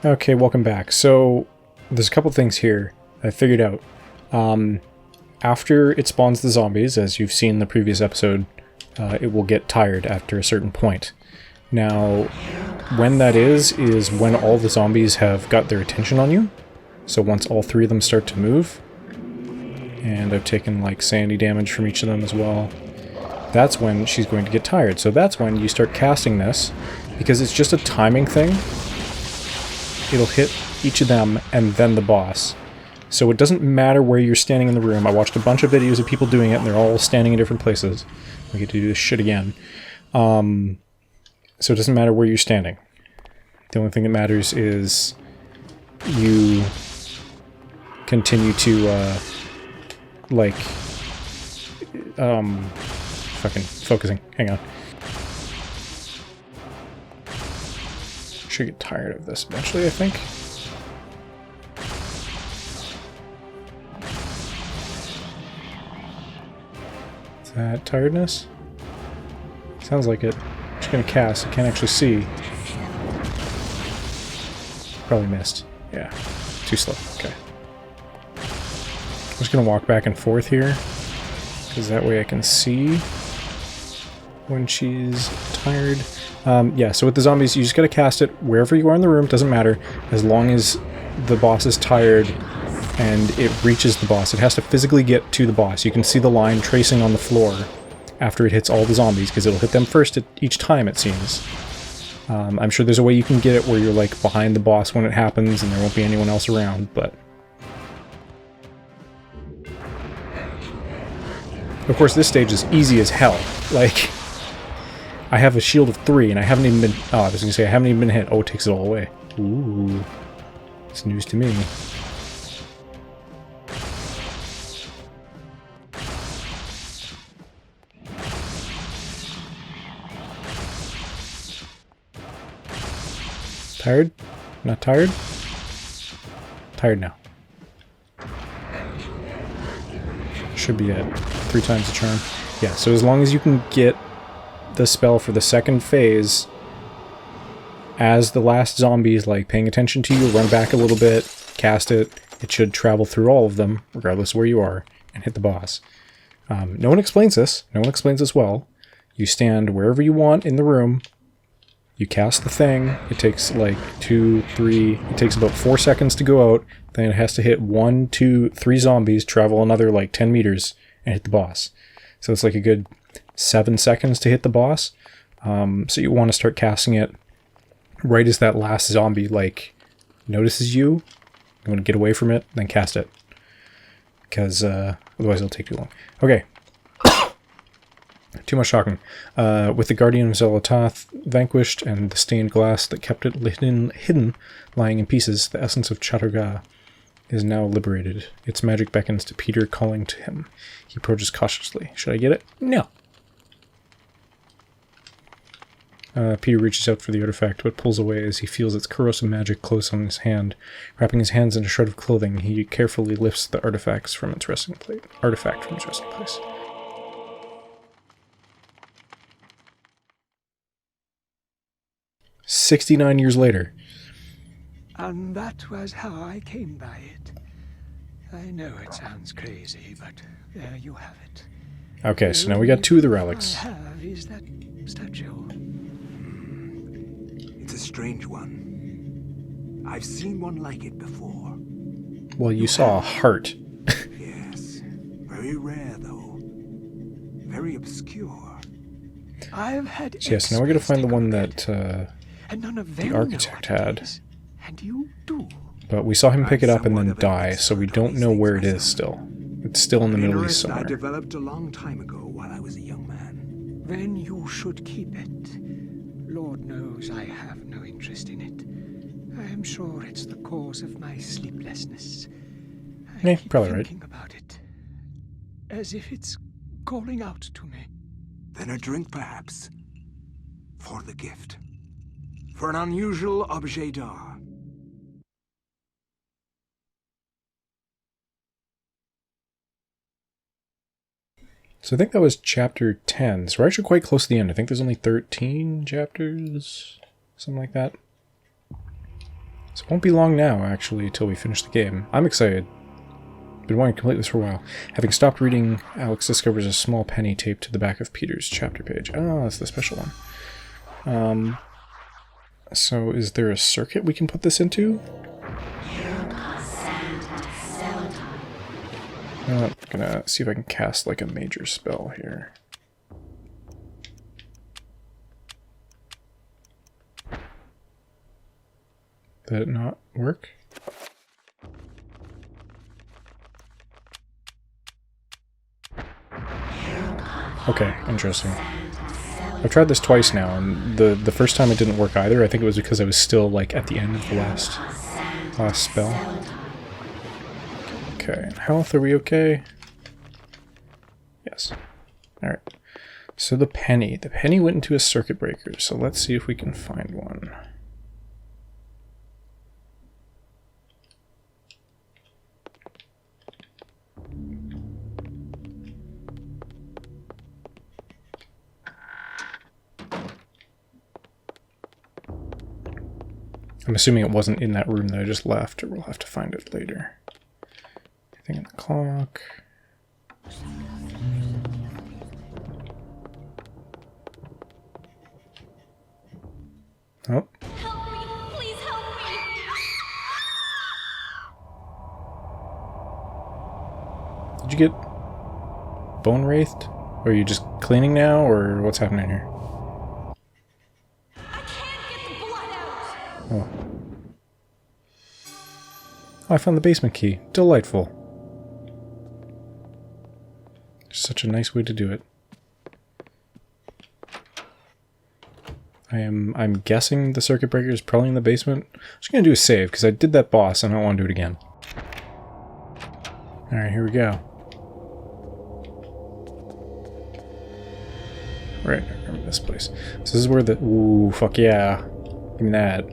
Okay, welcome back. So, there's a couple things here I figured out. After it spawns the zombies, as you've seen in the previous episode, it will get tired after a certain point. Now, when that is when all the zombies have got their attention on you. So once all three of them start to move, and I've taken like sandy damage from each of them as well, that's when she's going to get tired. So that's when you start casting this, because it's just a timing thing. It'll hit each of them and then the boss. So it doesn't matter where you're standing in the room. I watched a bunch of videos of people doing it, and they're all standing in different places. We get to do this shit again. So it doesn't matter where you're standing. The only thing that matters is you continue to, fucking focusing. Hang on. Should get tired of this eventually, I think. Is that tiredness? Sounds like it. I'm just gonna cast. I can't actually see. Probably missed. Yeah. Too slow. Okay. I'm just gonna walk back and forth here, because that way I can see when she's tired. Yeah, so with the zombies, you just gotta cast it wherever you are in the room. It doesn't matter, as long as the boss is tired and it reaches the boss. It has to physically get to the boss. You can see the line tracing on the floor after it hits all the zombies, because it'll hit them first each time, it seems. I'm sure there's a way you can get it where you're like behind the boss when it happens and there won't be anyone else around, but... Of course, this stage is easy as hell. Like, I have a shield of 3 and I haven't even been... Oh, I was gonna say, I haven't even been hit. Oh, it takes it all away. Ooh. It's news to me. Tired? Not tired? Tired now. Should be at 3 times the charm. Yeah, so as long as you can get the spell for the second phase, as the last zombie is like paying attention to you, run back a little bit, cast it, it should travel through all of them, regardless of where you are, and hit the boss. No one explains this. No one explains this well. You stand wherever you want in the room. You cast the thing, it takes like 2, 3, it takes about 4 seconds to go out, then it has to hit 1, 2, 3 zombies, travel another like 10 meters, and hit the boss. So it's like a good 7 seconds to hit the boss. So you want to start casting it right as that last zombie like notices you. You want to get away from it, then cast it. Because otherwise it'll take too long. Okay. Too much talking. With the Guardian of Xel'lotath vanquished and the stained glass that kept it hidden, lying in pieces, the essence of Chaturga is now liberated. Its magic beckons to Peter, calling to him. He approaches cautiously. Should I get it? No. Peter reaches out for the artifact, but pulls away as he feels its corrosive magic close on his hand. Wrapping his hands in a shred of clothing, he carefully lifts the artifact from its resting place. 69 years later. And that was how I came by it. I know it sounds crazy, but there you have it. Okay, so now we got 2 of the relics. All I have is that statue. It's a strange one. I've seen one like it before. Well, you saw a heart. Yes. Very rare, though. Very obscure. I've had So yes, now we gotta find the one that and none of the them architect know what it had. is. And you do. But we saw him pick it up and then somewhat of an die, so we expert on don't these know things where it is myself. still. It's still in the Middle East Interest I somewhere. developed a long time ago while I was a young man. Then you should keep it. Lord knows I have no interest in it. I am sure it's the cause of my sleeplessness. I keep probably right. thinking about it, as if it's calling out to me. Then a drink, perhaps. For the gift. For an unusual objet d'art. So I think that was chapter 10. So we're actually quite close to the end. I think there's only 13 chapters, something like that. So it won't be long now, actually, till we finish the game. I'm excited. Been wanting to complete this for a while. Having stopped reading, Alex discovers a small penny taped to the back of Peter's chapter page. Oh, that's the special one. So is there a circuit we can put this into? I'm gonna see if I can cast like a major spell here. Did it not work? Okay, interesting. I've tried this twice now, and the first time it didn't work either. I think it was because I was still like at the end of the last spell. Okay, health, are we okay? Yes. Alright. So the penny. The penny went into a circuit breaker, so let's see if we can find one. I'm assuming it wasn't in that room that I just left, or we'll have to find it later. Anything in the clock? Oh. Help me! Please help me! Did you get bone wraithed? Or are you just cleaning now, or what's happening here? I can't get the blood out! Oh. Oh, I found the basement key. Delightful. Such a nice way to do it. I'm guessing the circuit breaker is probably in the basement. I'm just gonna do a save, because I did that boss and I don't want to do it again. Alright, here we go. Right, I remember this place. So this is where the... Ooh, fuck yeah. Give me that.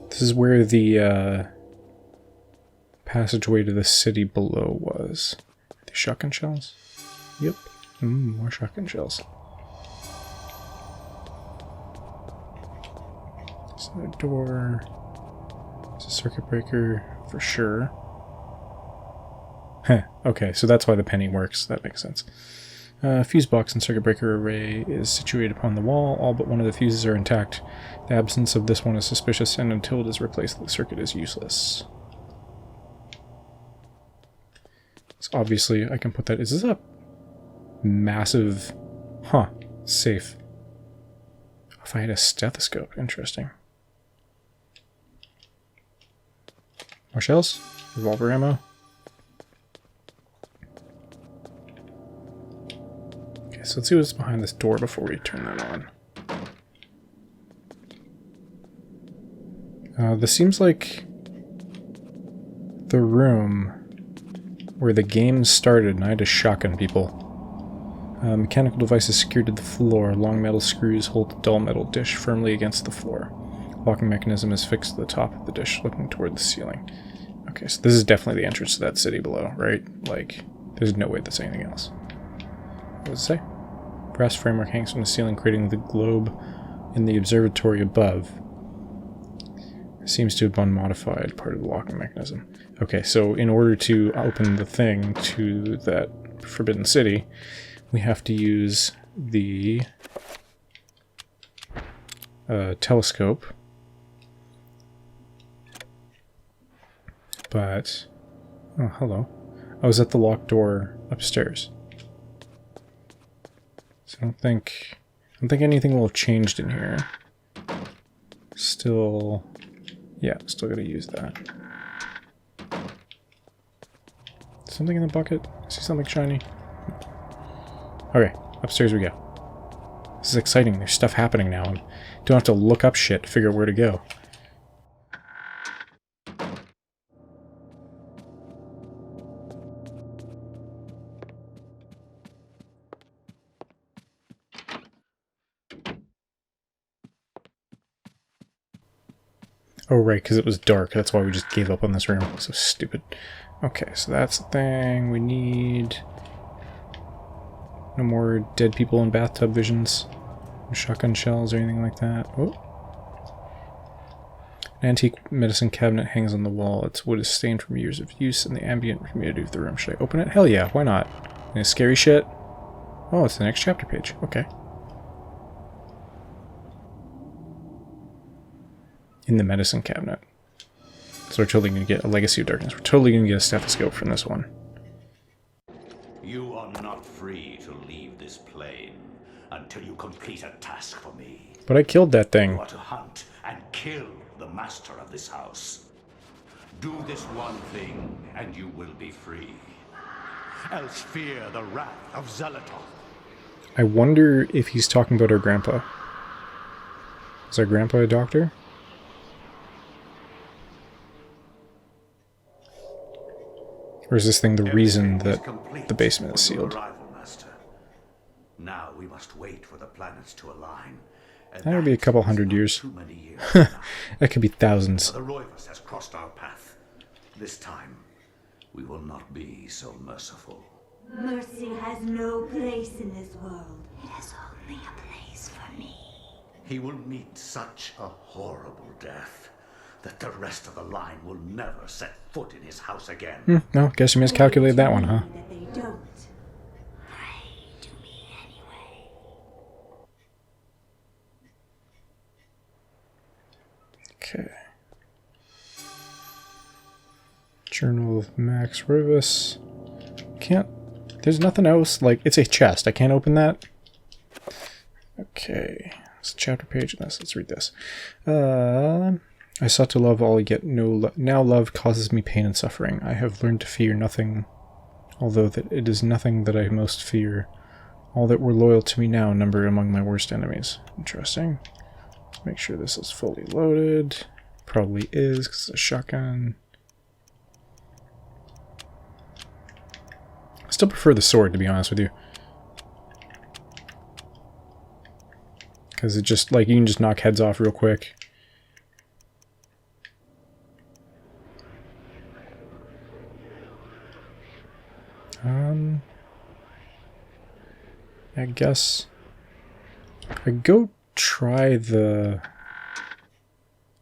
This is where the passageway to the city below was. Are they shotgun shells? Yep. More shotgun shells. So the door. It's a circuit breaker for sure. Heh, okay, so that's why the penny works. That makes sense. Fuse box and circuit breaker array is situated upon the wall. All but one of the fuses are intact. The absence of this one is suspicious, and until it is replaced, the circuit is useless. So obviously I can put that... Is this a massive... Huh. Safe. If I had a stethoscope. Interesting. More shells? Revolver ammo? Okay, so let's see what's behind this door before we turn that on. This seems like the room where the game started, and I had to shotgun people. Mechanical device is secured to the floor. Long metal screws hold the dull metal dish firmly against the floor. Locking mechanism is fixed to the top of the dish, looking toward the ceiling. Okay, so this is definitely the entrance to that city below, right? Like, there's no way that's anything else. What does it say? Brass framework hangs from the ceiling, creating the globe in the observatory above. It seems to have been modified, part of the locking mechanism. Okay, so in order to open the thing to that forbidden city, we have to use the telescope. But... Oh, hello. I was at the locked door upstairs. So I don't think anything will have changed in here. Still... Yeah, still gotta use that. Something in the bucket? I see something shiny. Okay, upstairs we go. This is exciting. There's stuff happening now. I don't have to look up shit to figure out where to go. Oh, right, because it was dark. That's why we just gave up on this room. So stupid. Okay, so that's the thing. We need... No more dead people in bathtub visions. No shotgun shells or anything like that. Oh. An antique medicine cabinet hangs on the wall. Its wood is stained from years of use in the ambient humidity of the room. Should I open it? Hell yeah, why not? Any scary shit? Oh, it's the next chapter page. Okay. In the medicine cabinet. So we're totally going to get a Legacy of Darkness. We're totally going to get a stethoscope from this one. You are not free to leave this plane until you complete a task for me. But I killed that thing. You are to hunt and kill the master of this house. Do this one thing, and you will be free. Else fear the wrath of Xel'lotath. I wonder if he's talking about our grandpa. Is our grandpa a doctor? Or is this thing the reason that the basement is sealed? Now we must wait for the planets to align. That would be a couple hundred years. Too many years. That could be thousands. The Roivus has crossed our path. This time, we will not be so merciful. Mercy has no place in this world. It has only a place for me. He will meet such a horrible death that the rest of the line will never set foot in his house again. No, guess you miscalculated that one, huh? That they don't. Pray to me anyway. Okay. Journal of Max Roivus. Can't... There's nothing else. Like, it's a chest. I can't open that. Okay. It's a chapter page in this. Let's read this. I sought to love all, yet now love causes me pain and suffering. I have learned to fear nothing, although that it is nothing that I most fear. All that were loyal to me now number among my worst enemies. Interesting. Let's make sure this is fully loaded. Probably is, because it's a shotgun. I still prefer the sword, to be honest with you. Because it just, like, you can just knock heads off real quick. I guess I go try the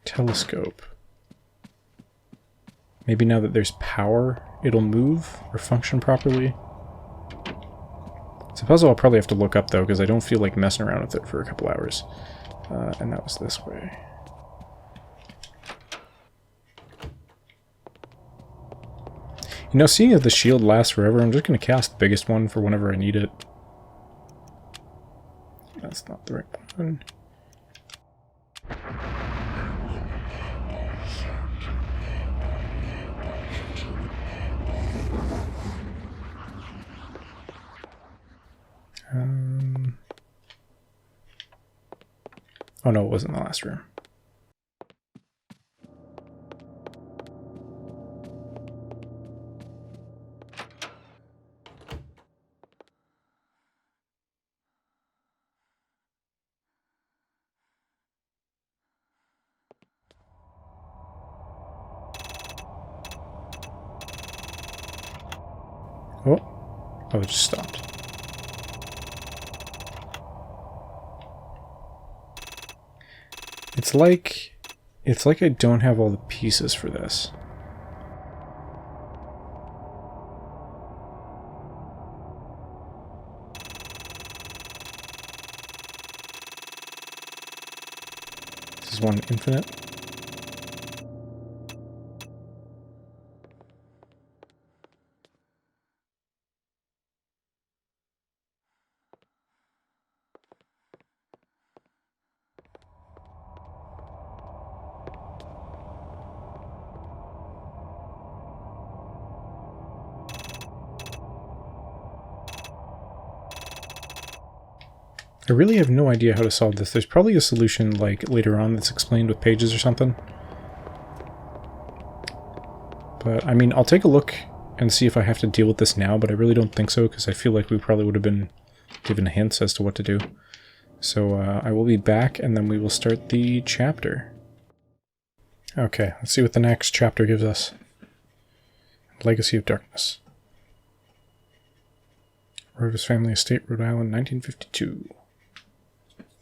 telescope. Maybe now that there's power, it'll move or function properly. It's a puzzle I'll probably have to look up though, because I don't feel like messing around with it for a couple hours. And that was this way. You know, seeing as the shield lasts forever, I'm just going to cast the biggest one for whenever I need it. That's not the right one. Oh no, it wasn't the last room. Oh, it just stopped. It's like I don't have all the pieces for this. This is one infinite. I really have no idea how to solve this. There's probably a solution, like, later on that's explained with pages or something. But, I mean, I'll take a look and see if I have to deal with this now, but I really don't think so, because I feel like we probably would have been given hints as to what to do. So, I will be back, and then we will start the chapter. Okay, let's see what the next chapter gives us. Legacy of Darkness. Roivus Family Estate, Rhode Island, 1952.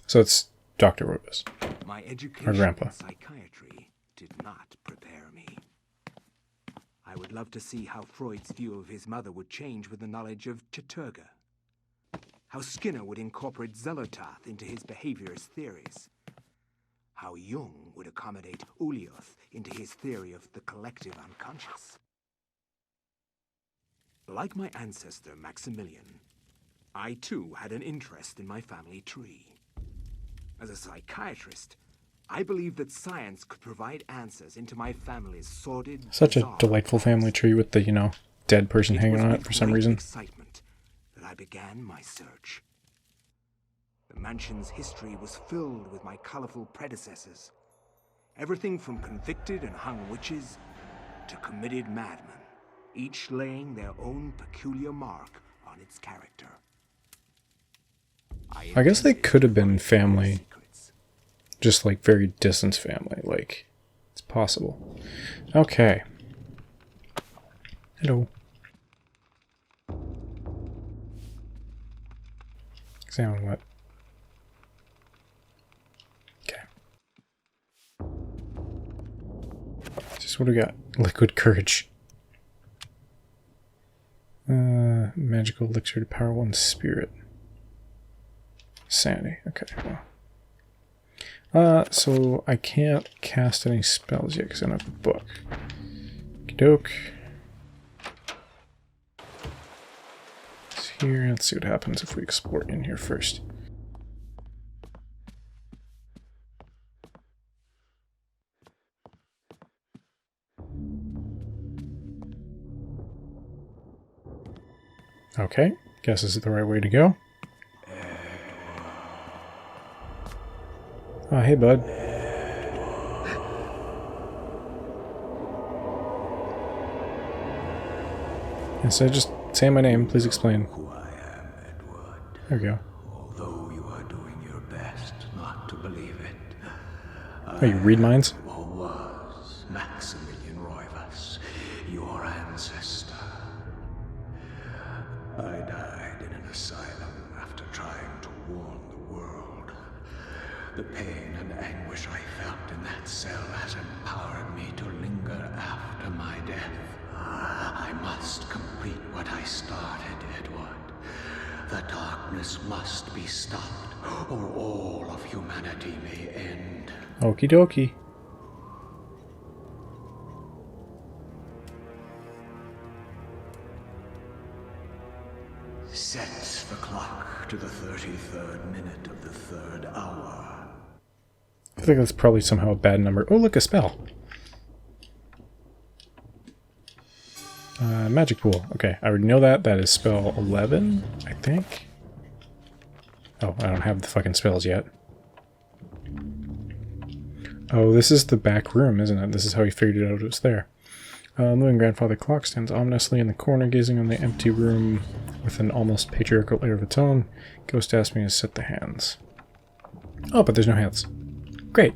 So it's Dr. Roivus. My education Our grandpa. in psychiatry did not prepare me. I would love to see how Freud's view of his mother would change with the knowledge of Chaturga. How Skinner would incorporate Xel'lotath into his behaviorist theories. How Jung would accommodate Xel'lotath into his theory of the collective unconscious. Like my ancestor Maximilian, I too had an interest in my family tree. As a psychiatrist, I believe that science could provide answers into my family's sordid, Such a bizarre delightful past. family tree with the, you know, dead person hanging on it for some With reason. excitement that I began my search. The mansion's history was filled with my colorful predecessors. Everything from convicted and hung witches to committed madmen, each laying their own peculiar mark on its character. I guess they intended could have to been find their family. secrets. Just like very distant family. Like, it's possible. Okay. Hello. Examine what? Okay. Just what do we got? Liquid courage. Magical elixir to power one's spirit. Sanity. Okay. Well. So I can't cast any spells yet because I don't have the book. Okey-doke. It's here. Let's see what happens if we explore in here first. Okay. Guess this is the right way to go. Oh, hey, bud. Instead of just saying my name, please explain. Who I am, Edward. There we go. Although you are doing your best not to believe it. Oh, you read minds? Or was Maximilian Roivas, your ancestor. I died in an asylum after trying to warn the world. The pain and anguish I felt in that cell has empowered me to linger after my death. I must complete what I started, Edward. The darkness must be stopped, or all of humanity may end. Okie dokie. Sets the clock to the 33rd minute of the 3rd hour. I think that's probably somehow a bad number. Oh, look, a spell. Magic pool. Okay, I already know that. That is spell 11, I think. Oh, I don't have the fucking spells yet. Oh, this is the back room, isn't it? This is how he figured it out it was there. Living grandfather clock stands ominously in the corner, gazing on the empty room with an almost patriarchal air of its own. Ghost asked me to set the hands. Oh, but there's no hands. Great.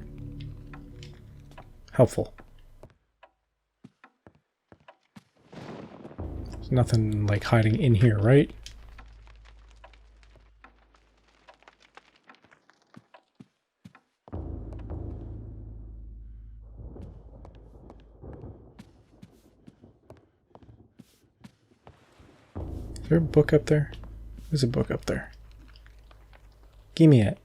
Helpful. There's nothing like hiding in here, right? Is there a book up there? There's a book up there. Give me it.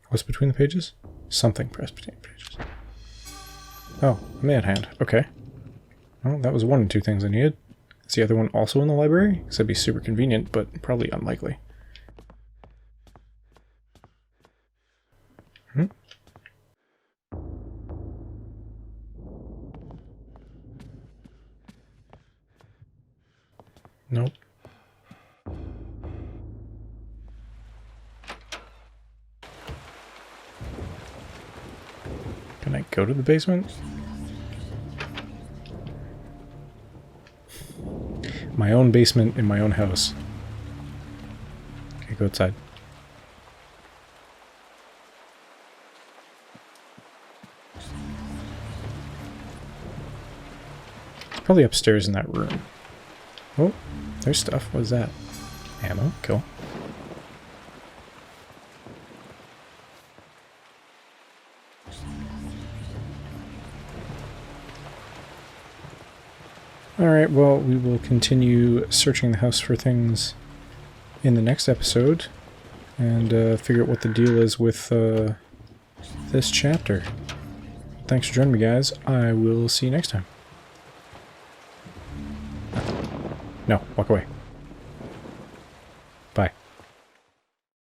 What's between the pages? Something pressed between the pages. Oh, a man hand. Okay. Well, that was one and two things I needed. Is the other one also in the library? Because that'd be super convenient, but probably unlikely. Nope. Can I go to the basement? My own basement in my own house. Okay, go outside. It's probably upstairs in that room. Oh, There's stuff. What is that? Ammo? Cool. Alright, well, we will continue searching the house for things in the next episode, and figure out what the deal is with this chapter. Thanks for joining me, guys. I will see you next time. No, walk away.